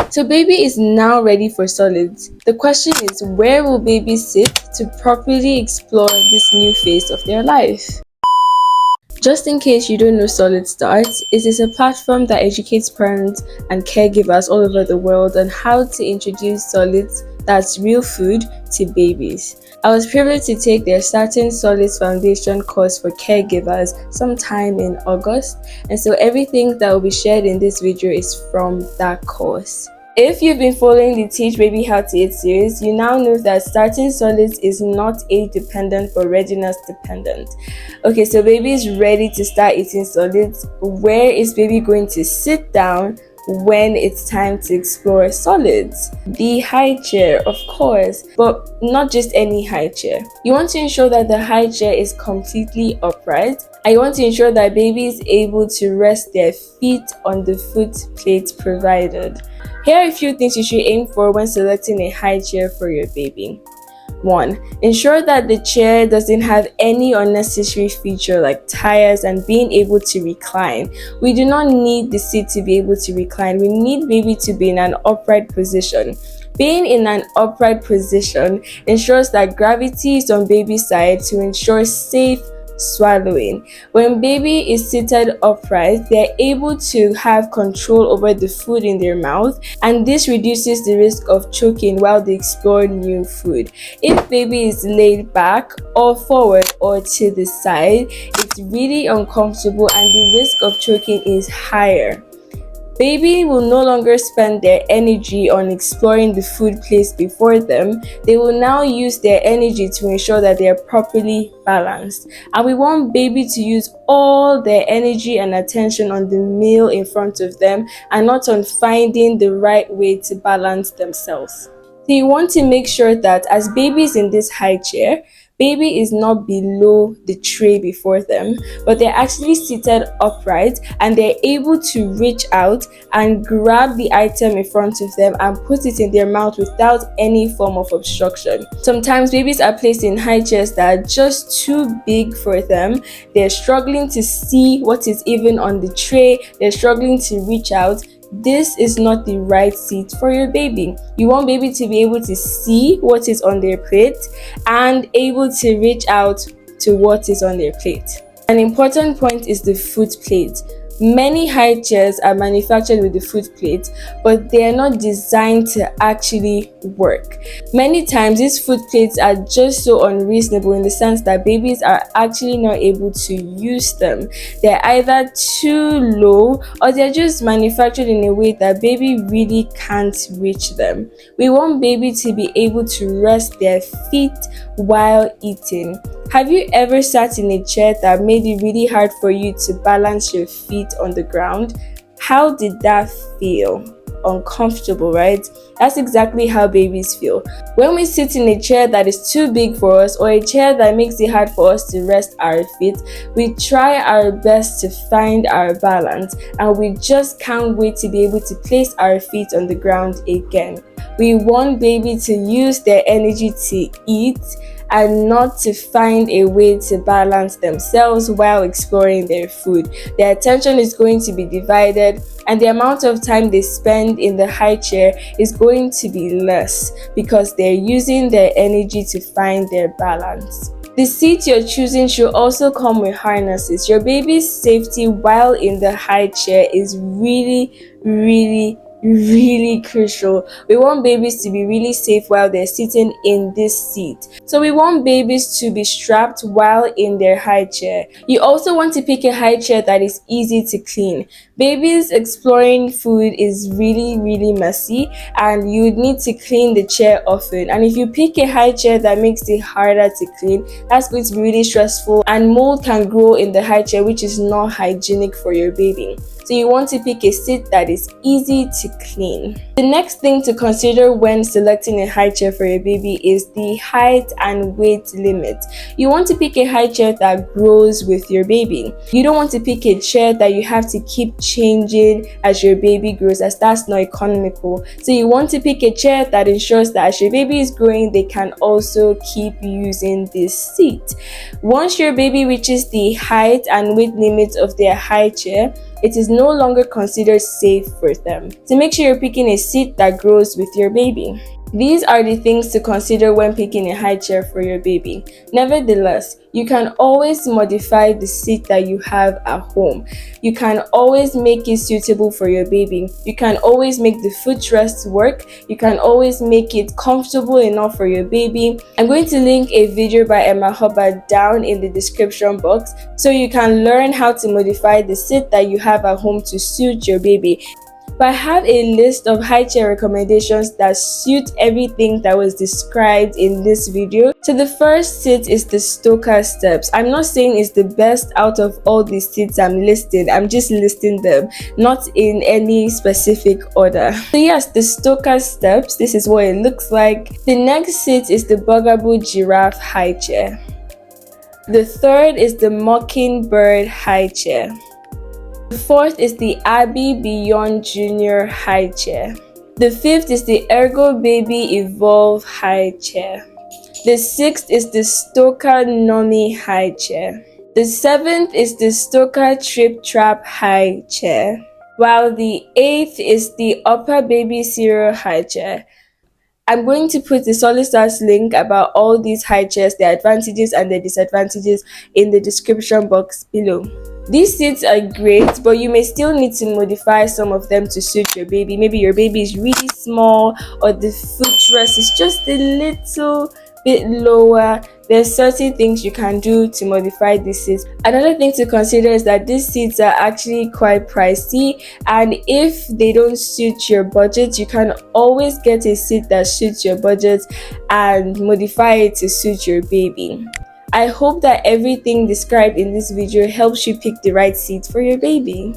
So baby is now ready for solids. The question is, where will baby sit to properly explore this new phase of their life? Just in case you don't know Solid Start, it is a platform that educates parents and caregivers all over the world on how to introduce solids, that's real food, to babies. I was privileged to take their Starting Solids Foundation course for caregivers sometime in August, and so everything that will be shared in this video is from that course. If you've been following the Teach Baby How to Eat series, you now know that starting solids is not age dependent but readiness dependent. Okay, so baby is ready to start eating solids. Where is baby going to sit down when it's time to explore solids? The high chair, of course, but not just any high chair. You want to ensure that the high chair is completely upright, and you want to ensure that baby is able to rest their feet on the foot plate provided. Here are a few things you should aim for when selecting a high chair for your baby. 1. Ensure that the chair doesn't have any unnecessary feature like tires and being able to recline. We do not need the seat to be able to recline. We need baby to be in an upright position. Being in an upright position ensures that gravity is on baby's side to ensure safe swallowing. When baby is seated upright, they're able to have control over the food in their mouth, and this reduces the risk of choking while they explore new food. If baby is laid back or forward or to the side, it's really uncomfortable and the risk of choking is higher. Baby will no longer spend their energy on exploring the food placed before them. They will now use their energy to ensure that they are properly balanced. And we want baby to use all their energy and attention on the meal in front of them and not on finding the right way to balance themselves. So you want to make sure that as baby is in this high chair, baby is not below the tray before them, but they're actually seated upright and they're able to reach out and grab the item in front of them and put it in their mouth without any form of obstruction. Sometimes babies are placed in high chairs that are just too big for them. They're struggling to see what is even on the tray. They're struggling to reach out. This is not the right seat for your baby. You want baby to be able to see what is on their plate and able to reach out to what is on their plate. An important point is the foot plate. Many high chairs are manufactured with the foot plate, but they are not designed to actually work. Many times these foot plates are just so unreasonable in the sense that babies are actually not able to use them. They're either too low or they're just manufactured in a way that baby really can't reach them. We want baby to be able to rest their feet while eating. Have you ever sat in a chair that made it really hard for you to balance your feet on the ground? How did that feel? Uncomfortable, right? That's exactly how babies feel. When we sit in a chair that is too big for us or a chair that makes it hard for us to rest our feet, we try our best to find our balance and we just can't wait to be able to place our feet on the ground again. We want baby to use their energy to eat and not to find a way to balance themselves while exploring their food. Their attention is going to be divided and the amount of time they spend in the high chair is going to be less because they're using their energy to find their balance. The seat you're choosing should also come with harnesses. Your baby's safety while in the high chair is really crucial. We want babies to be really safe while they're sitting in this seat. So we want babies to be strapped while in their high chair. You also want to pick a high chair that is easy to clean. Babies exploring food is really messy and you would need to clean the chair often. And if you pick a high chair that makes it harder to clean, that's going to be really stressful and mold can grow in the high chair, which is not hygienic for your baby. So you want to pick a seat that is easy to clean. The next thing to consider when selecting a high chair for your baby is the height and weight limit. You want to pick a high chair that grows with your baby. You don't want to pick a chair that you have to keep changing as your baby grows, as that's not economical. So you want to pick a chair that ensures that as your baby is growing, they can also keep using this seat. Once your baby reaches the height and weight limit of their high chair, it is no longer considered safe for them. So make sure you're picking a seat that grows with your baby. These are the things to consider when picking a high chair for your baby. Nevertheless, you can always modify the seat that you have at home. You can always make it suitable for your baby. You can always make the footrest work. You can always make it comfortable enough for your baby. I'm going to link a video by Emma Hubbard down in the description box so you can learn how to modify the seat that you have at home to suit your baby. But I have a list of high chair recommendations that suit everything that was described in this video. So the first seat is the Stoker Steps. I'm not saying it's the best out of all the seats I'm listing. I'm just listing them, not in any specific order. So yes, the Stoker Steps, this is what it looks like. The next seat is the Bugaboo Giraffe High Chair. The third is the Mockingbird High Chair. The fourth is the Abby Beyond Junior High Chair. The fifth is the Ergo Baby Evolve High Chair. The sixth is the Stoker Nomi High Chair. The seventh is the Stoker Trip Trap High Chair. While the eighth is the Upper Baby Cereal High Chair. I'm going to put the Solid Stars link about all these high chairs, their advantages and their disadvantages in the description box below. These seats are great, but you may still need to modify some of them to suit your baby. Maybe your baby is really small or the footrest is just a little bit lower. There's certain things you can do to modify these seats. Another thing to consider is that these seats are actually quite pricey, and if they don't suit your budget, you can always get a seat that suits your budget and modify it to suit your baby. I hope that everything described in this video helps you pick the right seat for your baby.